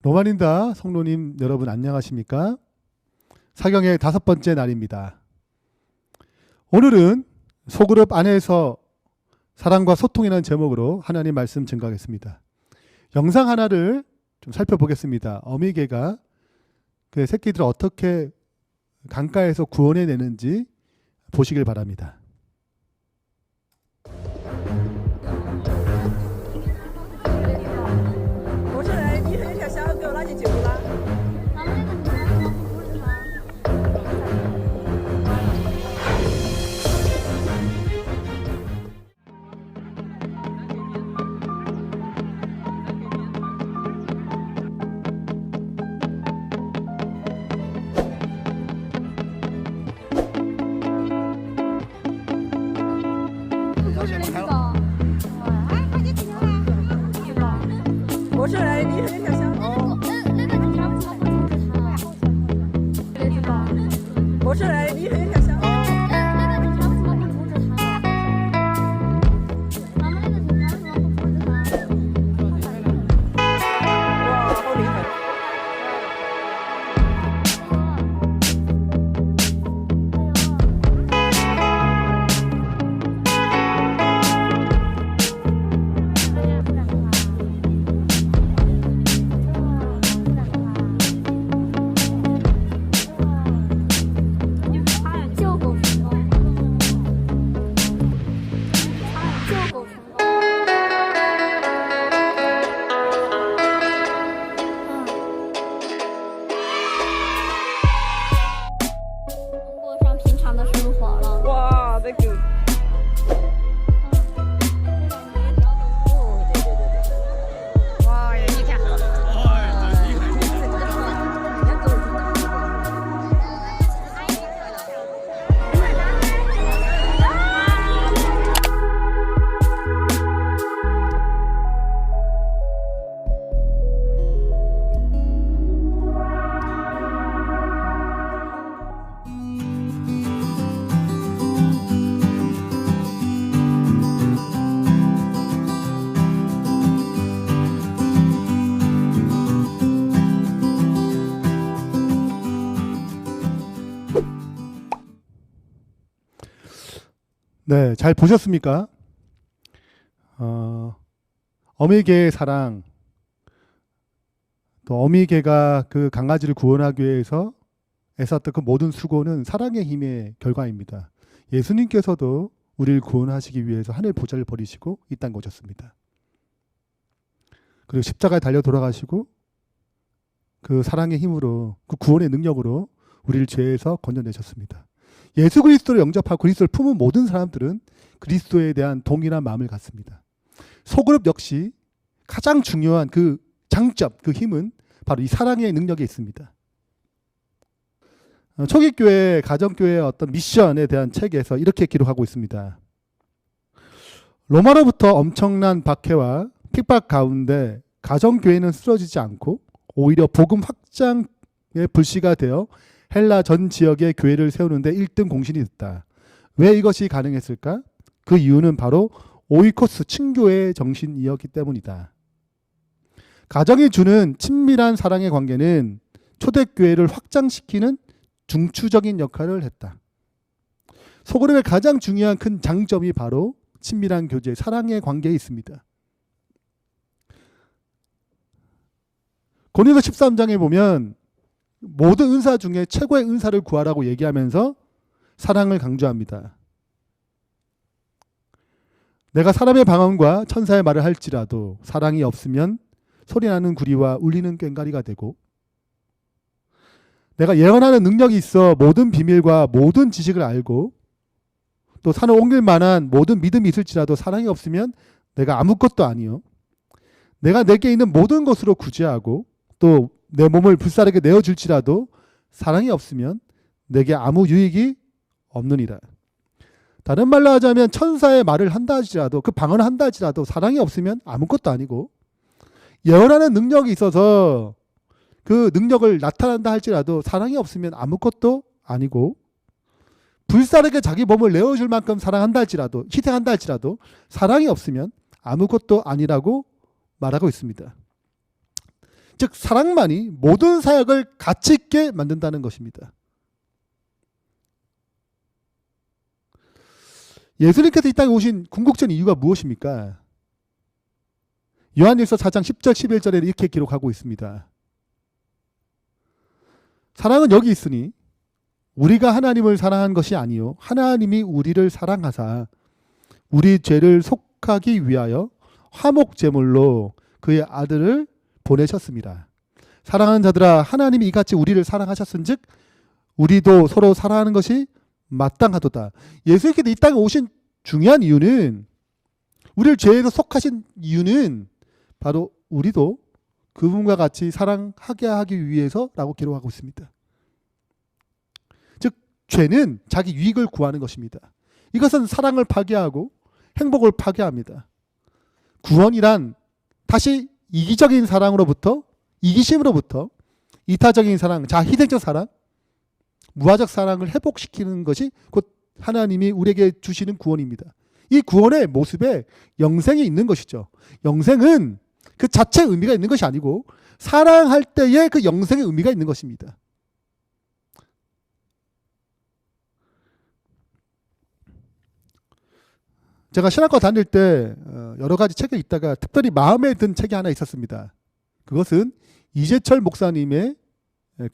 노만인다 성도님 여러분 안녕하십니까? 사경의 5번째 날입니다. 오늘은 소그룹 안에서 사랑과 소통이라는 제목으로 하나님 말씀 증거하겠습니다. 영상 하나를 좀 살펴보겠습니다. 어미개가 그 새끼들을 어떻게 강가에서 구원해내는지 보시길 바랍니다. 我是来，你很小小，给我拉进酒了。 我是来，你很小小。我是来，你很小小。哇，好厉害！ 过上平常的生活了。哇，这个。哇，你看。 네, 잘 보셨습니까? 어미개의 사랑, 또 어미개가 그 강아지를 구원하기 위해서 애썼던 그 모든 수고는 사랑의 힘의 결과입니다. 예수님께서도 우리를 구원하시기 위해서 하늘 보좌를 버리시고 이 땅에 오셨습니다. 그리고 십자가에 달려 돌아가시고 그 사랑의 힘으로, 그 구원의 능력으로 우리를 죄에서 건져내셨습니다. 예수 그리스도를 영접하고 그리스도를 품은 모든 사람들은 그리스도에 대한 동일한 마음을 갖습니다. 소그룹 역시 가장 중요한 그 장점, 그 힘은 바로 이 사랑의 능력에 있습니다. 초기교회, 가정교회의 어떤 미션에 대한 책에서 이렇게 기록하고 있습니다. 로마로부터 엄청난 박해와 핍박 가운데 가정교회는 쓰러지지 않고 오히려 복음 확장의 불씨가 되어 헬라 전 지역의 교회를 세우는데 1등 공신이 됐다. 왜 이것이 가능했을까? 그 이유는 바로 오이코스 친교의 정신이었기 때문이다. 가정이 주는 친밀한 사랑의 관계는 초대교회를 확장시키는 중추적인 역할을 했다. 소그룹의 가장 중요한 큰 장점이 바로 친밀한 교제, 사랑의 관계에 있습니다. 고린도 13장에 보면 모든 은사 중에 최고의 은사를 구하라고 얘기하면서 사랑을 강조합니다. 내가 사람의 방언과 천사의 말을 할지라도 사랑이 없으면 소리나는 구리와 울리는 꽹과리가 되고, 내가 예언하는 능력이 있어 모든 비밀과 모든 지식을 알고 또 산을 옮길 만한 모든 믿음이 있을지라도 사랑이 없으면 내가 아무것도 아니요, 내가 내게 있는 모든 것으로 구제하고 또 내 몸을 불사르게 내어줄지라도 사랑이 없으면 내게 아무 유익이 없느니라. 다른 말로 하자면 천사의 말을 한다 할지라도, 그 방언을 한다 할지라도 사랑이 없으면 아무것도 아니고, 예언하는 능력이 있어서 그 능력을 나타난다 할지라도 사랑이 없으면 아무것도 아니고, 불사르게 자기 몸을 내어줄 만큼 사랑한다 할지라도, 희생한다 할지라도 사랑이 없으면 아무것도 아니라고 말하고 있습니다. 즉 사랑만이 모든 사역을 가치 있게 만든다는 것입니다. 예수님께서 이 땅에 오신 궁극적인 이유가 무엇입니까? 요한일서 4장 10절 11절에 이렇게 기록하고 있습니다. 사랑은 여기 있으니 우리가 하나님을 사랑한 것이 아니요 하나님이 우리를 사랑하사 우리 죄를 속하기 위하여 화목 제물로 그의 아들을 보내셨습니다. 사랑하는 자들아 하나님이 이같이 우리를 사랑하셨은즉 우리도 서로 사랑하는 것이 마땅하도다. 예수님께서 이 땅에 오신 중요한 이유는, 우리를 죄에서 속하신 이유는 바로 우리도 그분과 같이 사랑하게 하기 위해서라고 기록하고 있습니다. 즉 죄는 자기 유익을 구하는 것입니다. 이것은 사랑을 파괴하고 행복을 파괴합니다. 구원이란 다시 이기적인 사랑으로부터, 이기심으로부터 이타적인 사랑, 자희생적 사랑, 무화적 사랑을 회복시키는 것이 곧 하나님이 우리에게 주시는 구원입니다. 이 구원의 모습에 영생이 있는 것이죠. 영생은 그 자체의 의미가 있는 것이 아니고 사랑할 때의 그 영생의 의미가 있는 것입니다. 제가 신학과 다닐 때 여러 가지 책을 읽다가 특별히 마음에 든 책이 하나 있었습니다. 그것은 이재철 목사님의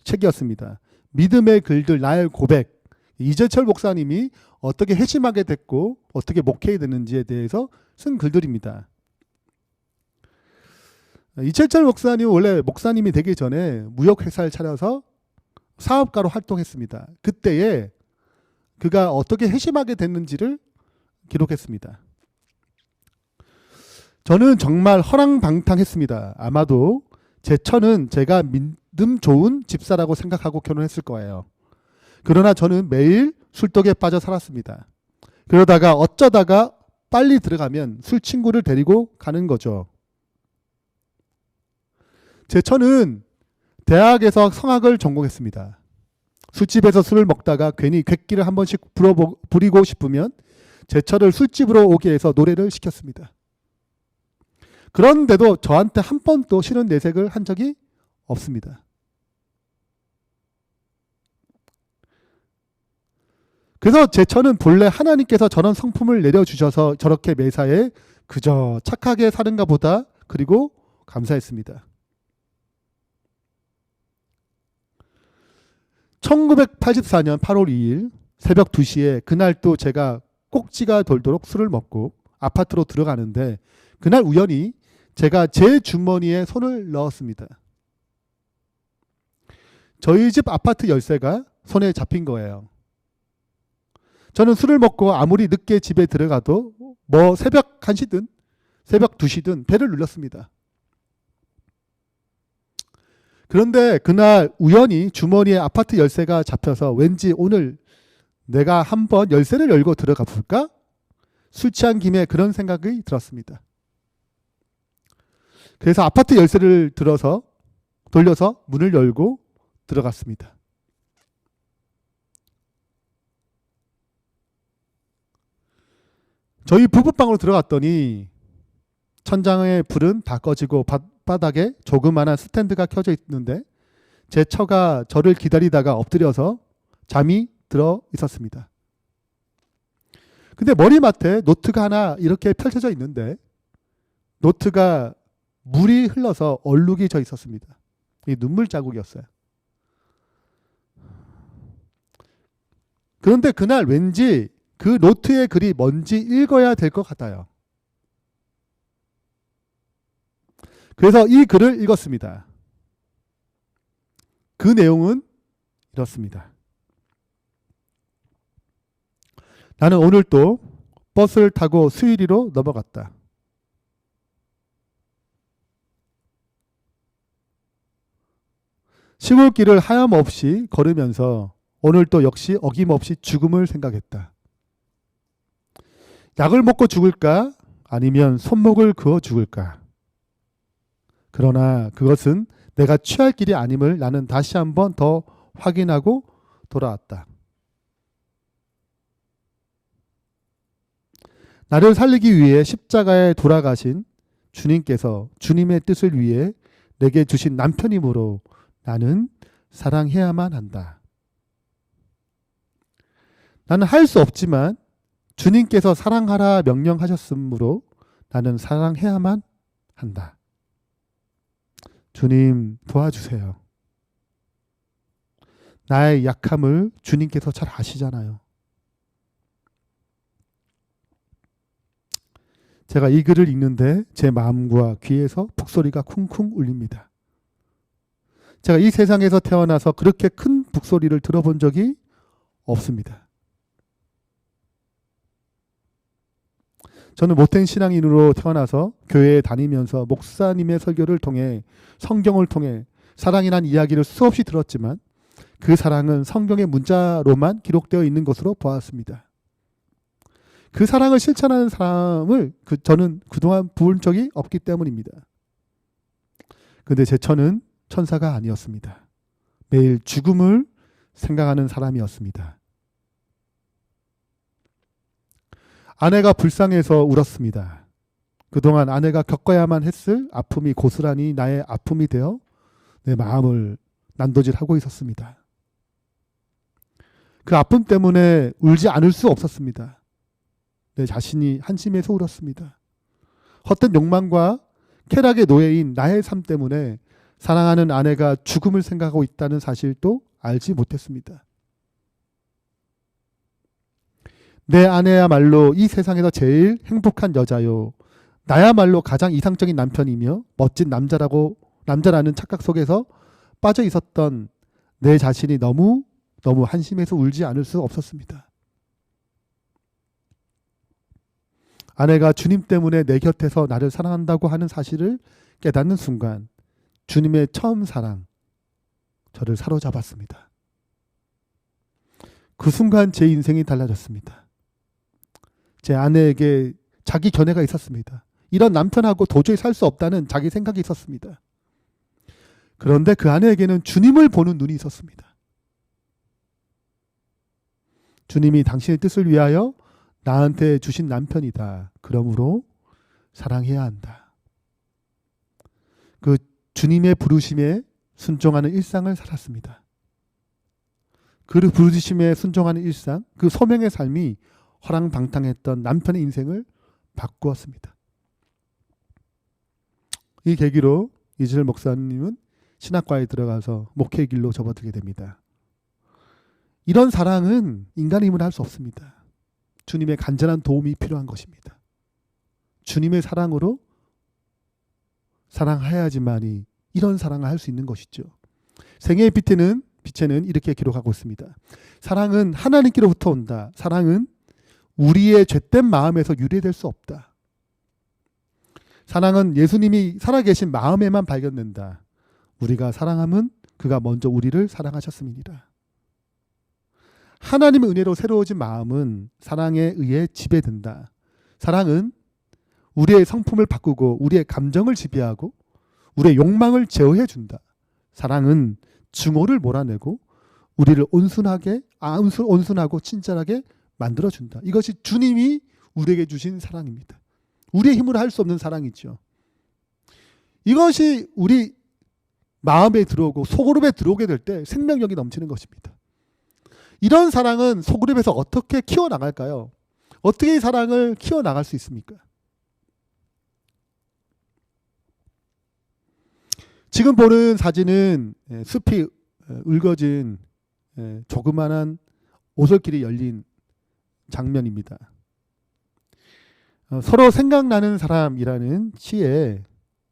책이었습니다. 믿음의 글들 나의 고백. 이재철 목사님이 어떻게 회심하게 됐고 어떻게 목회에 됐는지에 대해서 쓴 글들입니다. 이재철 목사님은 원래 목사님이 되기 전에 무역회사를 차려서 사업가로 활동했습니다. 그때에 그가 어떻게 회심하게 됐는지를 기록했습니다. 저는 정말 허랑방탕했습니다. 아마도 제 처는 제가 믿음 좋은 집사라고 생각하고 결혼했을 거예요. 그러나 저는 매일 술독에 빠져 살았습니다. 그러다가 어쩌다가 빨리 들어가면 술 친구를 데리고 가는 거죠. 제 처는 대학에서 성악을 전공했습니다. 술집에서 술을 먹다가 괜히 객기를 한 번씩 부리고 싶으면 제 처를 술집으로 오게 해서 노래를 시켰습니다. 그런데도 저한테 한 번도 싫은 내색을 한 적이 없습니다. 그래서 제 처는 본래 하나님께서 저런 성품을 내려주셔서 저렇게 매사에 그저 착하게 사는가 보다, 그리고 감사했습니다. 1984년 8월 2일 새벽 2시에 그날 또 제가 꼭지가 돌도록 술을 먹고 아파트로 들어가는데 그날 우연히 제가 제 주머니에 손을 넣었습니다. 저희 집 아파트 열쇠가 손에 잡힌 거예요. 저는 술을 먹고 아무리 늦게 집에 들어가도 뭐 새벽 1시든 새벽 2시든 배를 눌렀습니다. 그런데 그날 우연히 주머니에 아파트 열쇠가 잡혀서 왠지 오늘 내가 한번 열쇠를 열고 들어가 볼까? 술 취한 김에 그런 생각이 들었습니다. 그래서 아파트 열쇠를 돌려서 문을 열고 들어갔습니다. 저희 부부방으로 들어갔더니 천장의 불은 다 꺼지고 바닥에 조그마한 스탠드가 켜져 있는데 제 처가 저를 기다리다가 엎드려서 잠이 들어 있었습니다. 근데 머리맡에 노트가 하나 이렇게 펼쳐져 있는데 노트가 물이 흘러서 얼룩이 져 있었습니다. 이 눈물 자국이었어요. 그런데 그날 왠지 그 노트의 글이 뭔지 읽어야 될 것 같아요. 그래서 이 글을 읽었습니다. 그 내용은 이렇습니다. 나는 오늘 또 버스를 타고 수유리로 넘어갔다. 시골길을 하염없이 걸으면서 오늘 또 역시 어김없이 죽음을 생각했다. 약을 먹고 죽을까? 아니면 손목을 그어 죽을까? 그러나 그것은 내가 취할 길이 아님을 나는 다시 한번 더 확인하고 돌아왔다. 나를 살리기 위해 십자가에 돌아가신 주님께서 주님의 뜻을 위해 내게 주신 남편이므로 나는 사랑해야만 한다. 나는 할 수 없지만 주님께서 사랑하라 명령하셨으므로 나는 사랑해야만 한다. 주님 도와주세요. 나의 약함을 주님께서 잘 아시잖아요. 제가 이 글을 읽는데 제 마음과 귀에서 북소리가 쿵쿵 울립니다. 제가 이 세상에서 태어나서 그렇게 큰 북소리를 들어본 적이 없습니다. 저는 못된 신앙인으로 태어나서 교회에 다니면서 목사님의 설교를 통해 성경을 통해 사랑이란 이야기를 수없이 들었지만 그 사랑은 성경의 문자로만 기록되어 있는 것으로 보았습니다. 그 사랑을 실천하는 사람을 저는 그동안 본 적이 없기 때문입니다. 그런데 제 처는 천사가 아니었습니다. 매일 죽음을 생각하는 사람이었습니다. 아내가 불쌍해서 울었습니다. 그동안 아내가 겪어야만 했을 아픔이 고스란히 나의 아픔이 되어 내 마음을 난도질하고 있었습니다. 그 아픔 때문에 울지 않을 수 없었습니다. 내 자신이 한심해서 울었습니다. 헛된 욕망과 쾌락의 노예인 나의 삶 때문에 사랑하는 아내가 죽음을 생각하고 있다는 사실도 알지 못했습니다. 내 아내야말로 이 세상에서 제일 행복한 여자요. 나야말로 가장 이상적인 남편이며 멋진 남자라는 착각 속에서 빠져 있었던 내 자신이 너무 한심해서 울지 않을 수 없었습니다. 아내가 주님 때문에 내 곁에서 나를 사랑한다고 하는 사실을 깨닫는 순간 주님의 처음 사랑 저를 사로잡았습니다. 그 순간 제 인생이 달라졌습니다. 제 아내에게 자기 견해가 있었습니다. 이런 남편하고 도저히 살 수 없다는 자기 생각이 있었습니다. 그런데 그 아내에게는 주님을 보는 눈이 있었습니다. 주님이 당신의 뜻을 위하여 나한테 주신 남편이다. 그러므로 사랑해야 한다. 그 주님의 부르심에 순종하는 일상을 살았습니다. 그 부르심에 순종하는 일상, 그 소명의 삶이 허랑방탕했던 남편의 인생을 바꾸었습니다. 이 계기로 이재철 목사님은 신학과에 들어가서 목회 길로 접어들게 됩니다. 이런 사랑은 인간의 힘으로 할 수 없습니다. 주님의 간절한 도움이 필요한 것입니다. 주님의 사랑으로 사랑해야지만이 이런 사랑을 할 수 있는 것이죠. 생애의 빛에는 이렇게 기록하고 있습니다. 사랑은 하나님께로부터 온다. 사랑은 우리의 죄된 마음에서 유래될 수 없다. 사랑은 예수님이 살아계신 마음에만 발견된다. 우리가 사랑함은 그가 먼저 우리를 사랑하셨음이니라. 하나님의 은혜로 새로워진 마음은 사랑에 의해 지배된다. 사랑은 우리의 성품을 바꾸고 우리의 감정을 지배하고 우리의 욕망을 제어해 준다. 사랑은 증오를 몰아내고 우리를 온순하고 친절하게 만들어준다. 이것이 주님이 우리에게 주신 사랑입니다. 우리의 힘으로 할 수 없는 사랑이죠. 이것이 우리 마음에 들어오고 소그룹에 들어오게 될 때 생명력이 넘치는 것입니다. 이런 사랑은 소그룹에서 어떻게 키워나갈까요? 어떻게 이 사랑을 키워나갈 수 있습니까? 지금 보는 사진은 숲이 울거진 조그마한 오솔길이 열린 장면입니다. 서로 생각나는 사람이라는 시의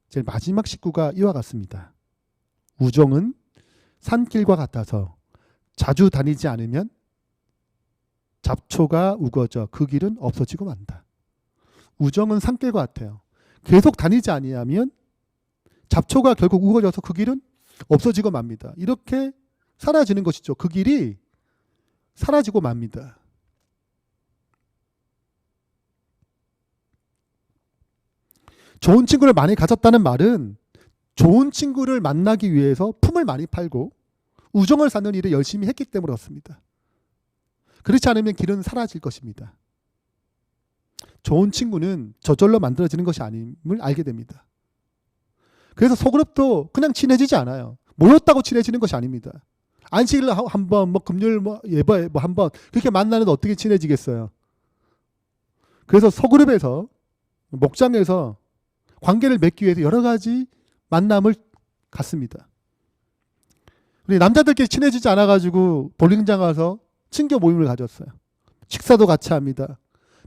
제일 마지막 식구가 이와 같습니다. 우정은 산길과 같아서 자주 다니지 않으면 잡초가 우거져 그 길은 없어지고 만다. 우정은 산길과 같아요. 계속 다니지 아니하면 잡초가 결국 우거져서 그 길은 없어지고 맙니다. 이렇게 사라지는 것이죠. 그 길이 사라지고 맙니다. 좋은 친구를 많이 가졌다는 말은 좋은 친구를 만나기 위해서 품을 많이 팔고 우정을 쌓는 일을 열심히 했기 때문에 그렇습니다. 그렇지 않으면 길은 사라질 것입니다. 좋은 친구는 저절로 만들어지는 것이 아님을 알게 됩니다. 그래서 소그룹도 그냥 친해지지 않아요. 모였다고 친해지는 것이 아닙니다. 안식일 한번, 뭐 금요일 뭐 예배 뭐 한번 그렇게 만나는데 어떻게 친해지겠어요? 그래서 소그룹에서 목장에서 관계를 맺기 위해서 여러 가지 만남을 갖습니다. 우리 남자들끼리 친해지지 않아가지고 볼링장 가서 친교 모임을 가졌어요. 식사도 같이 합니다.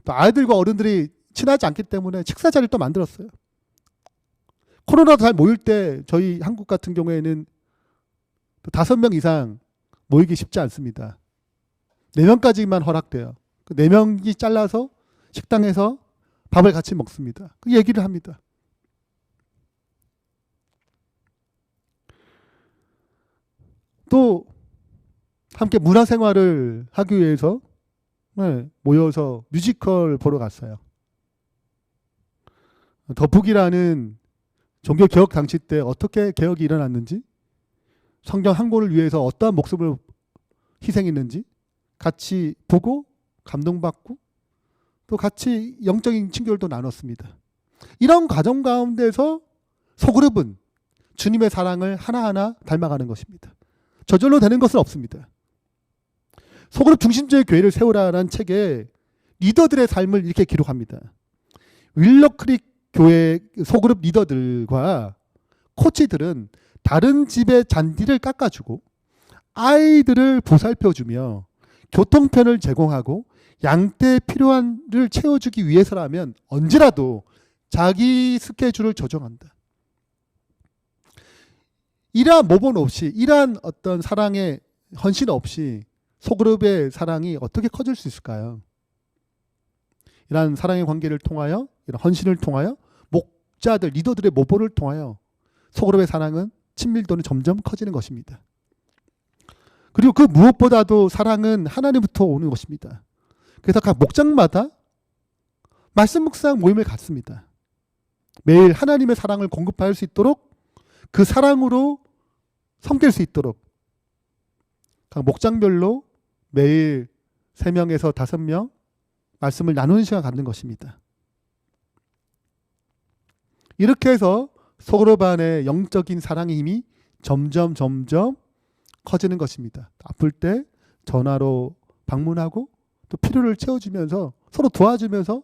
또 아이들과 어른들이 친하지 않기 때문에 식사 자리를 또 만들었어요. 코로나도 잘 모일 때 저희 한국 같은 경우에는 5명 이상 모이기 쉽지 않습니다. 4명까지만 허락돼요. 4명이 잘라서 식당에서 밥을 같이 먹습니다. 그 얘기를 합니다. 또 함께 문화생활을 하기 위해서 모여서 뮤지컬 보러 갔어요. 더북이라는 종교개혁 당시 때 어떻게 개혁이 일어났는지, 성경 한 권을 위해서 어떠한 목숨을 희생했는지 같이 보고 감동받고 또 같이 영적인 친교를 나눴습니다. 이런 과정 가운데서 소그룹은 주님의 사랑을 하나하나 닮아가는 것입니다. 저절로 되는 것은 없습니다. 소그룹 중심주의 교회를 세우라는 책에 리더들의 삶을 이렇게 기록합니다. 윌러크릭 교회 소그룹 리더들과 코치들은 다른 집의 잔디를 깎아주고 아이들을 보살펴주며 교통편을 제공하고 양떼 필요한을 채워주기 위해서라면 언제라도 자기 스케줄을 조정한다. 이러한 모범 없이, 이러한 어떤 사랑의 헌신 없이 소그룹의 사랑이 어떻게 커질 수 있을까요? 이러한 사랑의 관계를 통하여, 이런 헌신을 통하여, 목자들, 리더들의 모범을 통하여 소그룹의 사랑은, 친밀도는 점점 커지는 것입니다. 그리고 그 무엇보다도 사랑은 하나님부터 오는 것입니다. 그래서 각 목장마다 말씀 묵상 모임을 갖습니다. 매일 하나님의 사랑을 공급할 수 있도록, 그 사랑으로 섬길 수 있도록 각 목장별로 매일 3명에서 5명 말씀을 나누는 시간 갖는 것입니다. 이렇게 해서 소그룹 안에 영적인 사랑의 힘이 점점 커지는 것입니다. 아플 때 전화로 방문하고 또 필요를 채워주면서 서로 도와주면서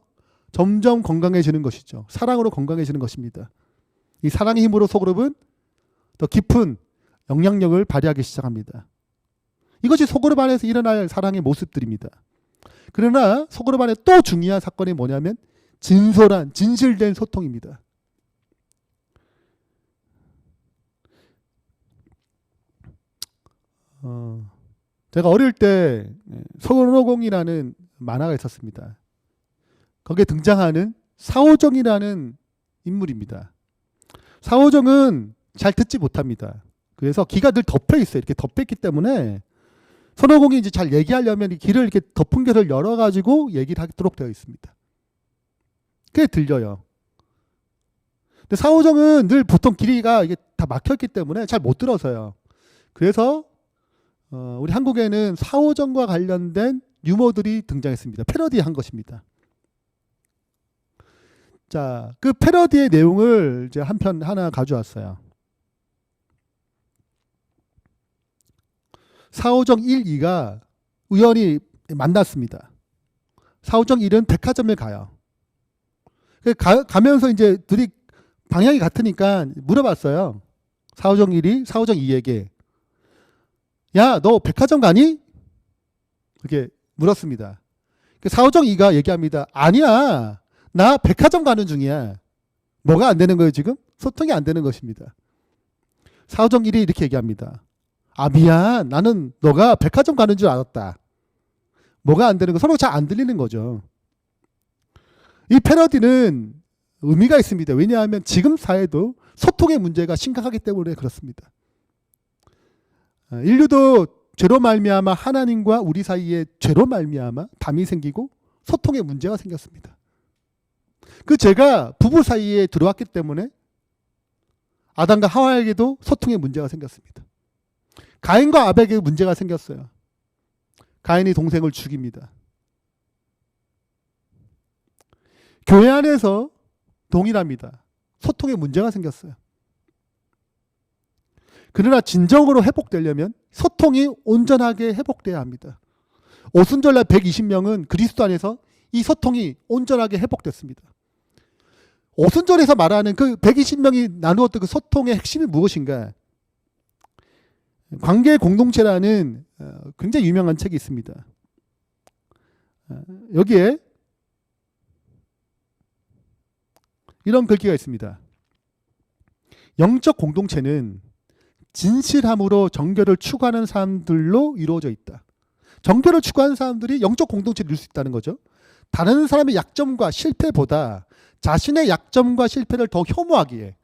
점점 건강해지는 것이죠. 사랑으로 건강해지는 것입니다. 이 사랑의 힘으로 소그룹은 더 깊은 영향력을 발휘하기 시작합니다. 이것이 소그룹 안에서 일어날 사랑의 모습들입니다. 그러나 소그룹 안에 또 중요한 사건이 뭐냐면 진솔한, 진실된 소통입니다. 제가 어릴 때 손오공이라는 만화가 있었습니다. 거기에 등장하는 사오정이라는 인물입니다. 사오정은 잘 듣지 못합니다. 그래서 귀가 늘 덮여 있어요. 이렇게 덮여 있기 때문에 손오공이 이제 잘 얘기하려면 이 귀를 이렇게 덮은 것을 열어가지고 얘기를 하도록 되어 있습니다. 그게 들려요. 근데 사오정은 늘 보통 귀가 이게 다 막혔기 때문에 잘 못 들어서요. 그래서 우리 한국에는 사오정과 관련된 유머들이 등장했습니다. 패러디한 것입니다. 자, 그 패러디의 내용을 이제 한 편 하나 가져왔어요. 사오정 1, 2가 우연히 만났습니다. 사오정 1은 백화점에 가요. 가면서 이제 둘이 방향이 같으니까 물어봤어요. 사오정 1이 사오정 2에게 야, 너 백화점 가니? 이렇게 물었습니다. 사오정 2가 얘기합니다. 아니야, 나 백화점 가는 중이야. 뭐가 안 되는 거예요 지금? 소통이 안 되는 것입니다. 사오정 1이 이렇게 얘기합니다. 아, 미안, 나는 너가 백화점 가는 줄 알았다. 뭐가 안 되는 거, 서로 잘 안 들리는 거죠. 이 패러디는 의미가 있습니다. 왜냐하면 지금 사회도 소통의 문제가 심각하기 때문에 그렇습니다. 인류도 죄로 말미암아 하나님과 우리 사이에 죄로 말미암아 담이 생기고 소통의 문제가 생겼습니다. 그 죄가 부부 사이에 들어왔기 때문에 아담과 하와에게도 소통의 문제가 생겼습니다. 가인과 아벨에게 문제가 생겼어요. 가인이 동생을 죽입니다. 교회 안에서 동일합니다. 소통의 문제가 생겼어요. 그러나 진정으로 회복되려면 소통이 온전하게 회복돼야 합니다. 오순절날 120명은 그리스도 안에서 이 소통이 온전하게 회복됐습니다. 오순절에서 말하는 그 120명이 나누었던 그 소통의 핵심이 무엇인가? 관계 공동체라는 굉장히 유명한 책이 있습니다. 여기에 이런 글귀가 있습니다. 영적 공동체는 진실함으로 정결을 추구하는 사람들로 이루어져 있다. 정결을 추구하는 사람들이 영적 공동체를 이룰 수 있다는 거죠. 다른 사람의 약점과 실패보다 자신의 약점과 실패를 더 혐오하기에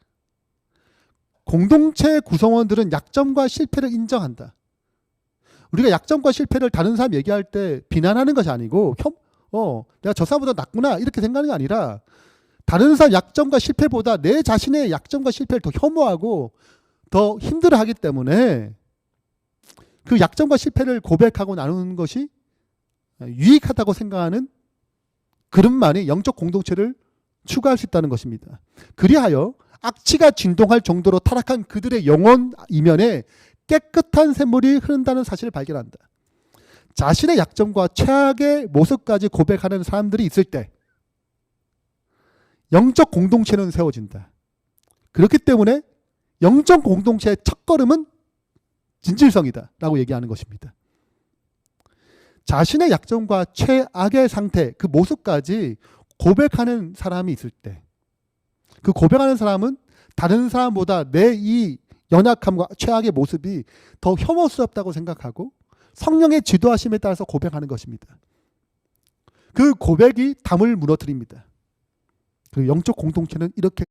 공동체 구성원들은 약점과 실패를 인정한다. 우리가 약점과 실패를 다른 사람 얘기할 때 비난하는 것이 아니고 내가 저 사람보다 낫구나 이렇게 생각하는 게 아니라 다른 사람 약점과 실패보다 내 자신의 약점과 실패를 더 혐오하고 더 힘들어하기 때문에 그 약점과 실패를 고백하고 나누는 것이 유익하다고 생각하는 그릇만이 영적 공동체를 추구할 수 있다는 것입니다. 그리하여 악취가 진동할 정도로 타락한 그들의 영혼 이면에 깨끗한 샘물이 흐른다는 사실을 발견한다. 자신의 약점과 최악의 모습까지 고백하는 사람들이 있을 때 영적 공동체는 세워진다. 그렇기 때문에 영적 공동체의 첫걸음은 진실성이다 라고 얘기하는 것입니다. 자신의 약점과 최악의 상태, 그 모습까지 고백하는 사람이 있을 때 그 고백하는 사람은 다른 사람보다 내 이 연약함과 최악의 모습이 더 혐오스럽다고 생각하고 성령의 지도하심에 따라서 고백하는 것입니다. 그 고백이 담을 무너뜨립니다. 그리고 영적 공동체는 이렇게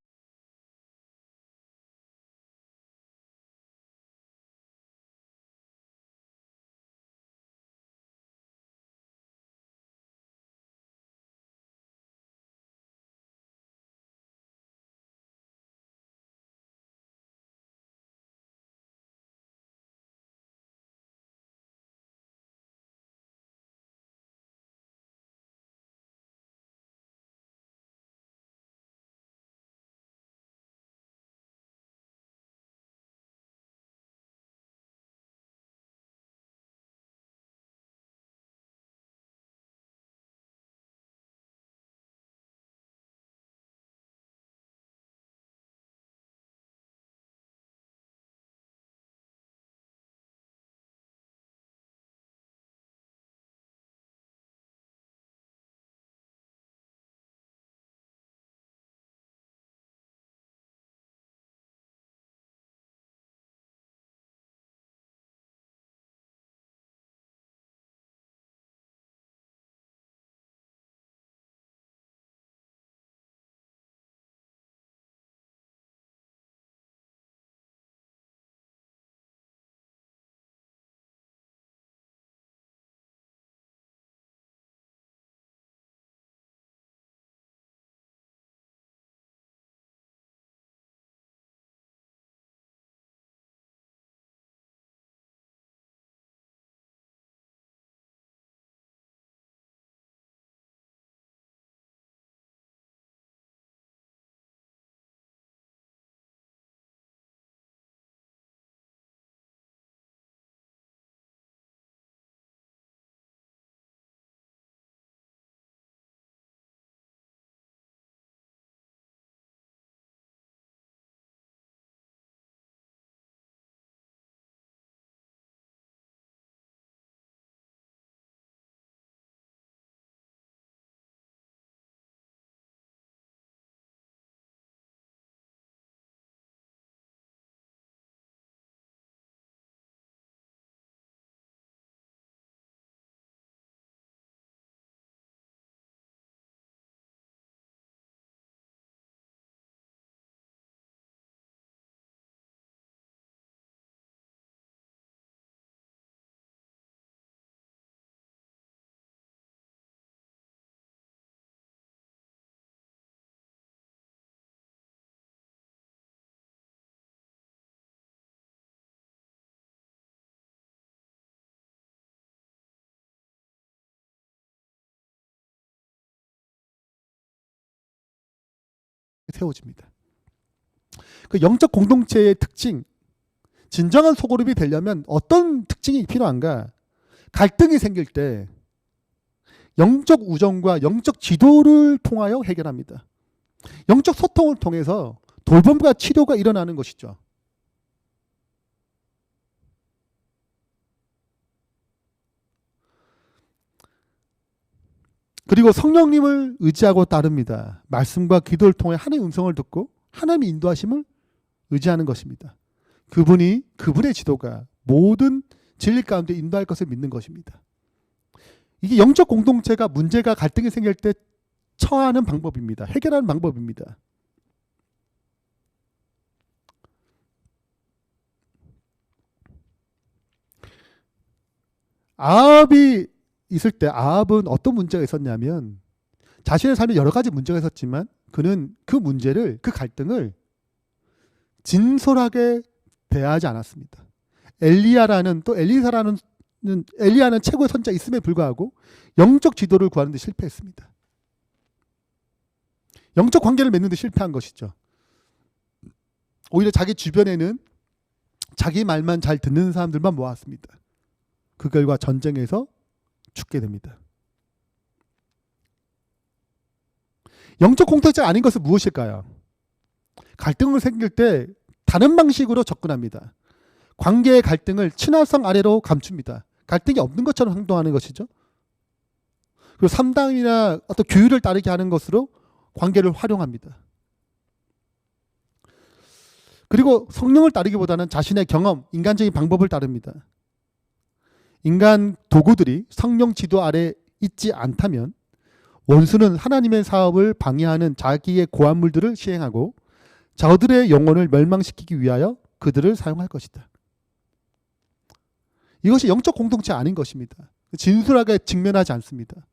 세워집니다. 그 영적 공동체의 특징, 진정한 소그룹이 되려면 어떤 특징이 필요한가? 갈등이 생길 때 영적 우정과 영적 지도를 통하여 해결합니다. 영적 소통을 통해서 돌봄과 치료가 일어나는 것이죠. 그리고 성령님을 의지하고 따릅니다. 말씀과 기도를 통해 하나님의 음성을 듣고 하나님의 인도하심을 의지하는 것입니다. 그분의 지도가 모든 진리 가운데 인도할 것을 믿는 것입니다. 이게 영적 공동체가 문제가 갈등이 생길 때 처하는 방법입니다. 해결하는 방법입니다. 아합이 있을 때 아합은 어떤 문제가 있었냐면 자신의 삶에 여러 가지 문제가 있었지만 그는 그 문제를, 그 갈등을 진솔하게 대하지 않았습니다. 엘리야는 최고의 선자가 있음에 불구하고 영적 지도를 구하는 데 실패했습니다. 영적 관계를 맺는 데 실패한 것이죠. 오히려 자기 주변에는 자기 말만 잘 듣는 사람들만 모았습니다. 그 결과 전쟁에서 죽게 됩니다. 영적 공동체가 아닌 것은 무엇일까요? 갈등을 생길 때 다른 방식으로 접근합니다. 관계의 갈등을 친화성 아래로 감춥니다. 갈등이 없는 것처럼 행동하는 것이죠. 그리고 3당이나 어떤 규율을 따르게 하는 것으로 관계를 활용합니다. 그리고 성령을 따르기보다는 자신의 경험, 인간적인 방법을 따릅니다. 인간 도구들이 성령 지도 아래 있지 않다면 원수는 하나님의 사업을 방해하는 자기의 고안물들을 시행하고 저들의 영혼을 멸망시키기 위하여 그들을 사용할 것이다. 이것이 영적 공동체 아닌 것입니다. 진솔하게 직면하지 않습니다.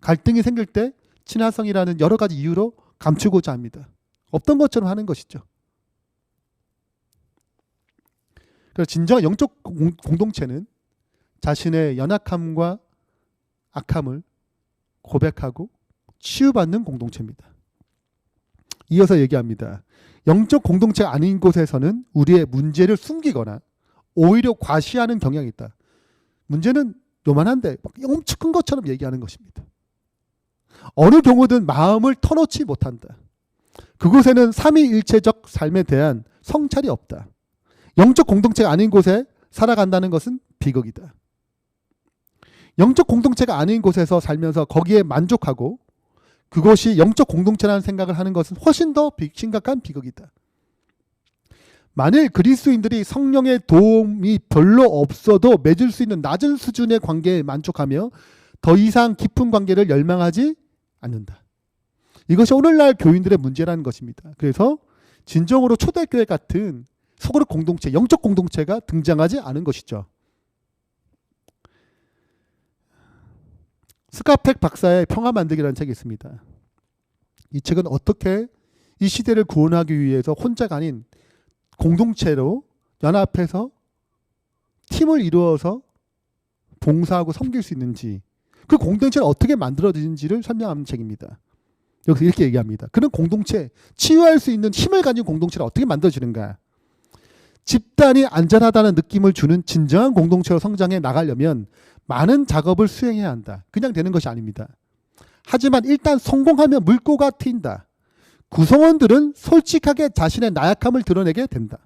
갈등이 생길 때 친화성이라는 여러 가지 이유로 감추고자 합니다. 없던 것처럼 하는 것이죠. 그래서 진정한 영적 공동체는 자신의 연약함과 악함을 고백하고 치유받는 공동체입니다. 이어서 얘기합니다. 영적 공동체가 아닌 곳에서는 우리의 문제를 숨기거나 오히려 과시하는 경향이 있다. 문제는 요만한데 엄청 큰 것처럼 얘기하는 것입니다. 어느 경우든 마음을 터놓지 못한다. 그곳에는 삼위일체적 삶에 대한 성찰이 없다. 영적 공동체가 아닌 곳에 살아간다는 것은 비극이다. 영적 공동체가 아닌 곳에서 살면서 거기에 만족하고 그것이 영적 공동체라는 생각을 하는 것은 훨씬 더 심각한 비극이다. 만일 그리스도인들이 성령의 도움이 별로 없어도 맺을 수 있는 낮은 수준의 관계에 만족하며 더 이상 깊은 관계를 열망하지 않는다. 이것이 오늘날 교인들의 문제라는 것입니다. 그래서 진정으로 초대교회 같은 소그룹 공동체, 영적 공동체가 등장하지 않은 것이죠. 스카펙 박사의 평화 만들기라는 책이 있습니다. 이 책은 어떻게 이 시대를 구원하기 위해서 혼자가 아닌 공동체로 연합해서 팀을 이루어서 봉사하고 섬길 수 있는지, 그 공동체를 어떻게 만들어지는지를 설명하는 책입니다. 여기서 이렇게 얘기합니다. 그런 공동체, 치유할 수 있는 힘을 가진 공동체를 어떻게 만들어지는가? 집단이 안전하다는 느낌을 주는 진정한 공동체로 성장해 나가려면 많은 작업을 수행해야 한다. 그냥 되는 것이 아닙니다. 하지만 일단 성공하면 물꼬가 트인다. 구성원들은 솔직하게 자신의 나약함을 드러내게 된다.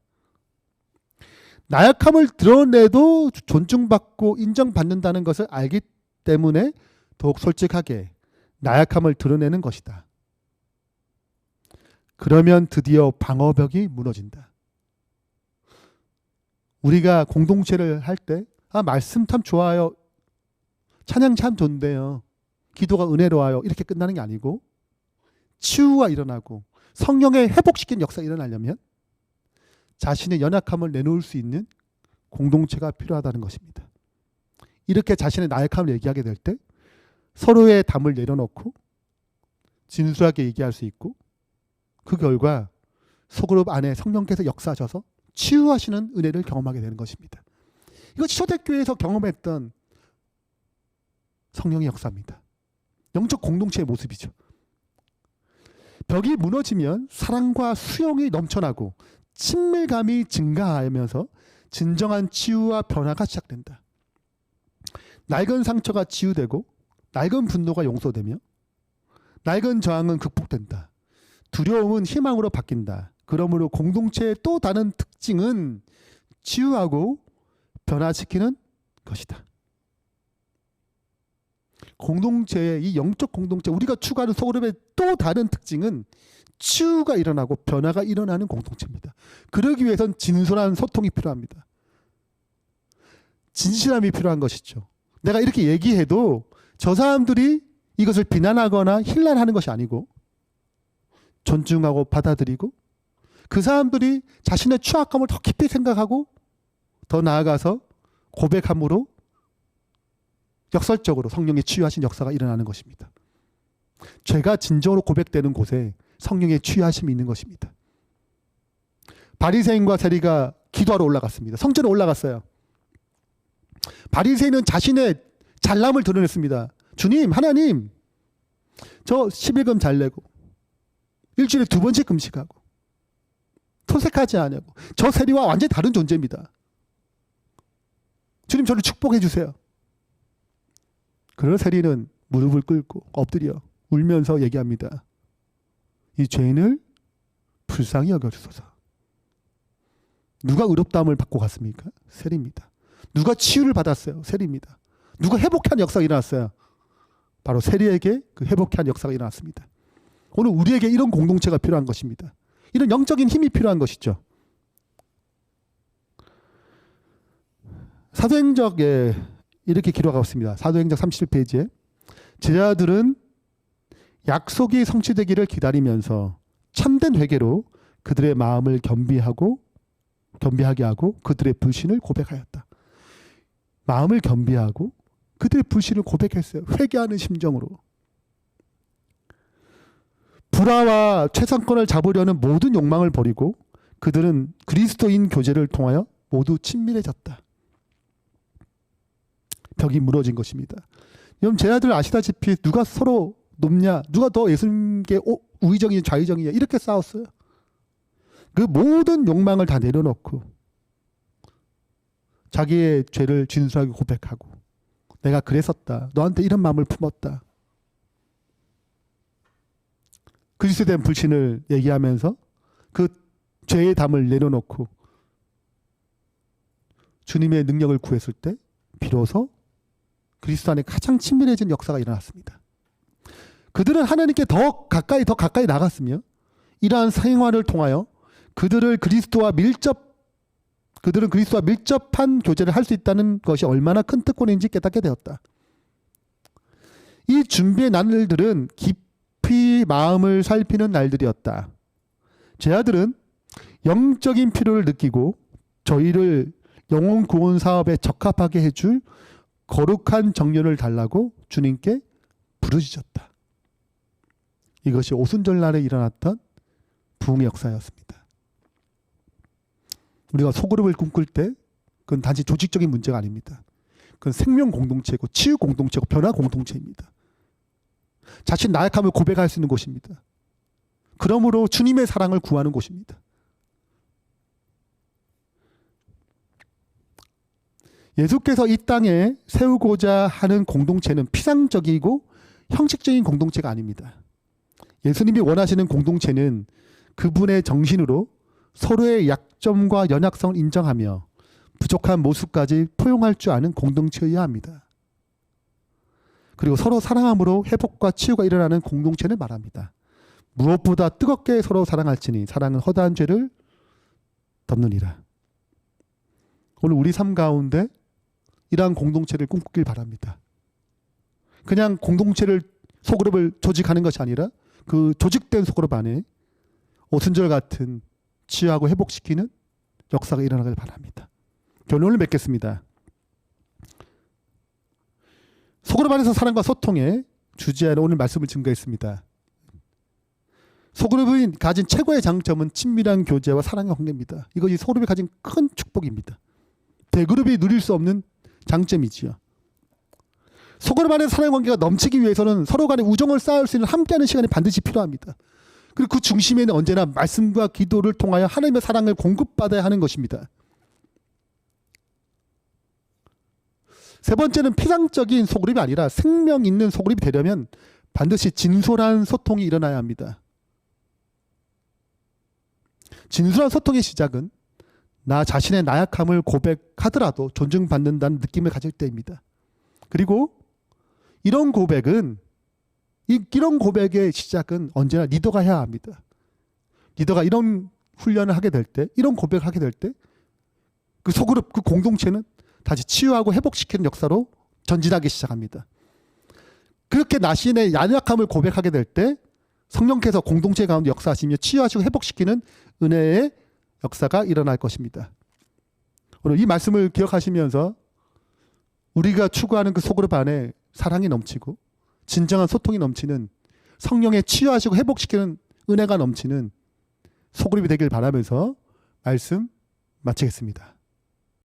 나약함을 드러내도 존중받고 인정받는다는 것을 알기 때문에 더욱 솔직하게 나약함을 드러내는 것이다. 그러면 드디어 방어벽이 무너진다. 우리가 공동체를 할 때 말씀 참 좋아요. 찬양 참 좋은데요. 기도가 은혜로워요. 이렇게 끝나는 게 아니고 치유가 일어나고 성령의 회복시키는 역사가 일어나려면 자신의 연약함을 내놓을 수 있는 공동체가 필요하다는 것입니다. 이렇게 자신의 나약함을 얘기하게 될 때 서로의 담을 내려놓고 진솔하게 얘기할 수 있고 그 결과 소그룹 안에 성령께서 역사하셔서 치유하시는 은혜를 경험하게 되는 것입니다. 이것이 초대교회에서 경험했던 성령의 역사입니다. 영적 공동체의 모습이죠. 벽이 무너지면 사랑과 수용이 넘쳐나고 친밀감이 증가하면서 진정한 치유와 변화가 시작된다. 낡은 상처가 치유되고 낡은 분노가 용서되며 낡은 저항은 극복된다. 두려움은 희망으로 바뀐다. 그러므로 공동체의 또 다른 특징은 치유하고 변화시키는 것이다. 공동체의 이 영적 공동체, 우리가 추구하는 소그룹의 또 다른 특징은 치유가 일어나고 변화가 일어나는 공동체입니다. 그러기 위해선 진솔한 소통이 필요합니다. 진실함이 필요한 것이죠. 내가 이렇게 얘기해도 저 사람들이 이것을 비난하거나 힐난하는 것이 아니고 존중하고 받아들이고 그 사람들이 자신의 추악감을 더 깊이 생각하고 더 나아가서 고백함으로 역설적으로 성령의 치유하신 역사가 일어나는 것입니다. 죄가 진정으로 고백되는 곳에 성령의 치유하심이 있는 것입니다. 바리새인과 세리가 기도하러 올라갔습니다. 성전에 올라갔어요. 바리새인은 자신의 잘남을 드러냈습니다. 주님, 하나님, 저 11금 잘 내고 일주일에 2번씩 금식하고 토색하지 않냐고. 저 세리와 완전히 다른 존재입니다. 주님, 저를 축복해 주세요. 그러나 세리는 무릎을 꿇고 엎드려 울면서 얘기합니다. 이 죄인을 불쌍히 여겨주소서. 누가 의롭다함을 받고 갔습니까? 세리입니다. 누가 치유를 받았어요? 세리입니다. 누가 회복한 역사가 일어났어요? 바로 세리에게 그 회복한 역사가 일어났습니다. 오늘 우리에게 이런 공동체가 필요한 것입니다. 이런 영적인 힘이 필요한 것이죠. 사도행적에 이렇게 기록하고 있습니다. 사도행적 37페이지에 제자들은 약속이 성취되기를 기다리면서 참된 회개로 그들의 마음을 겸비하게 하고 그들의 불신을 고백하였다. 마음을 겸비하고 그들의 불신을 고백했어요. 회개하는 심정으로. 불화와 최상권을 잡으려는 모든 욕망을 버리고 그들은 그리스도인 교제를 통하여 모두 친밀해졌다. 벽이 무너진 것입니다. 여러분, 제자들 아시다시피 누가 서로 높냐, 누가 더 예수님께 우의정이냐 좌의정이냐 이렇게 싸웠어요. 그 모든 욕망을 다 내려놓고 자기의 죄를 진솔하게 고백하고 내가 그랬었다. 너한테 이런 마음을 품었다. 그리스도에 대한 불신을 얘기하면서 그 죄의 담을 내려놓고 주님의 능력을 구했을 때 비로소 그리스도 안에 가장 친밀해진 역사가 일어났습니다. 그들은 하나님께 더 가까이 나갔으며 이러한 생활을 통하여 그들은 그리스도와 밀접한 교제를 할 수 있다는 것이 얼마나 큰 특권인지 깨닫게 되었다. 이 준비의 날들은 깊이 마음을 살피는 날들이었다. 제자들은 영적인 필요를 느끼고 저희를 영혼 구원 사업에 적합하게 해줄 거룩한 정렬을 달라고 주님께 부르짖었다. 이것이 오순절날에 일어났던 부흥의 역사였습니다. 우리가 소그룹을 꿈꿀 때 그건 단지 조직적인 문제가 아닙니다. 그건 생명 공동체고 치유 공동체고 변화 공동체입니다. 자신 나약함을 고백할 수 있는 곳입니다. 그러므로 주님의 사랑을 구하는 곳입니다. 예수께서 이 땅에 세우고자 하는 공동체는 피상적이고 형식적인 공동체가 아닙니다. 예수님이 원하시는 공동체는 그분의 정신으로 서로의 약점과 연약성을 인정하며 부족한 모습까지 포용할 줄 아는 공동체여야 합니다. 그리고 서로 사랑함으로 회복과 치유가 일어나는 공동체를 말합니다. 무엇보다 뜨겁게 서로 사랑할지니 사랑은 허다한 죄를 덮느니라. 오늘 우리 삶 가운데 이러한 공동체를 꿈꾸길 바랍니다. 그냥 공동체를 소그룹을 조직하는 것이 아니라 그 조직된 소그룹 안에 오순절 같은 치유하고 회복시키는 역사가 일어나길 바랍니다. 결론을 맺겠습니다. 소그룹 안에서 사랑과 소통에 주제하는 오늘 말씀을 증거했습니다. 소그룹이 가진 최고의 장점은 친밀한 교제와 사랑의 관계입니다. 이것이 소그룹이 가진 큰 축복입니다. 대그룹이 누릴 수 없는 장점이지요. 소그룹 안에서 사랑의 관계가 넘치기 위해서는 서로 간에 우정을 쌓을 수 있는 함께하는 시간이 반드시 필요합니다. 그리고 그 중심에는 언제나 말씀과 기도를 통하여 하나님의 사랑을 공급받아야 하는 것입니다. 세 번째는 피상적인 소그룹이 아니라 생명 있는 소그룹이 되려면 반드시 진솔한 소통이 일어나야 합니다. 진솔한 소통의 시작은 나 자신의 나약함을 고백하더라도 존중받는다는 느낌을 가질 때입니다. 그리고 이런 고백의 시작은 언제나 리더가 해야 합니다. 리더가 이런 훈련을 하게 될 때, 이런 고백을 하게 될 때, 그 소그룹, 그 공동체는 다시 치유하고 회복시키는 역사로 전진하기 시작합니다. 그렇게 나신의 연약함을 고백하게 될 때 성령께서 공동체 가운데 역사하시며 치유하시고 회복시키는 은혜의 역사가 일어날 것입니다. 오늘 이 말씀을 기억하시면서 우리가 추구하는 그 소그룹 안에 사랑이 넘치고 진정한 소통이 넘치는 성령의 치유하시고 회복시키는 은혜가 넘치는 소그룹이 되길 바라면서 말씀 마치겠습니다.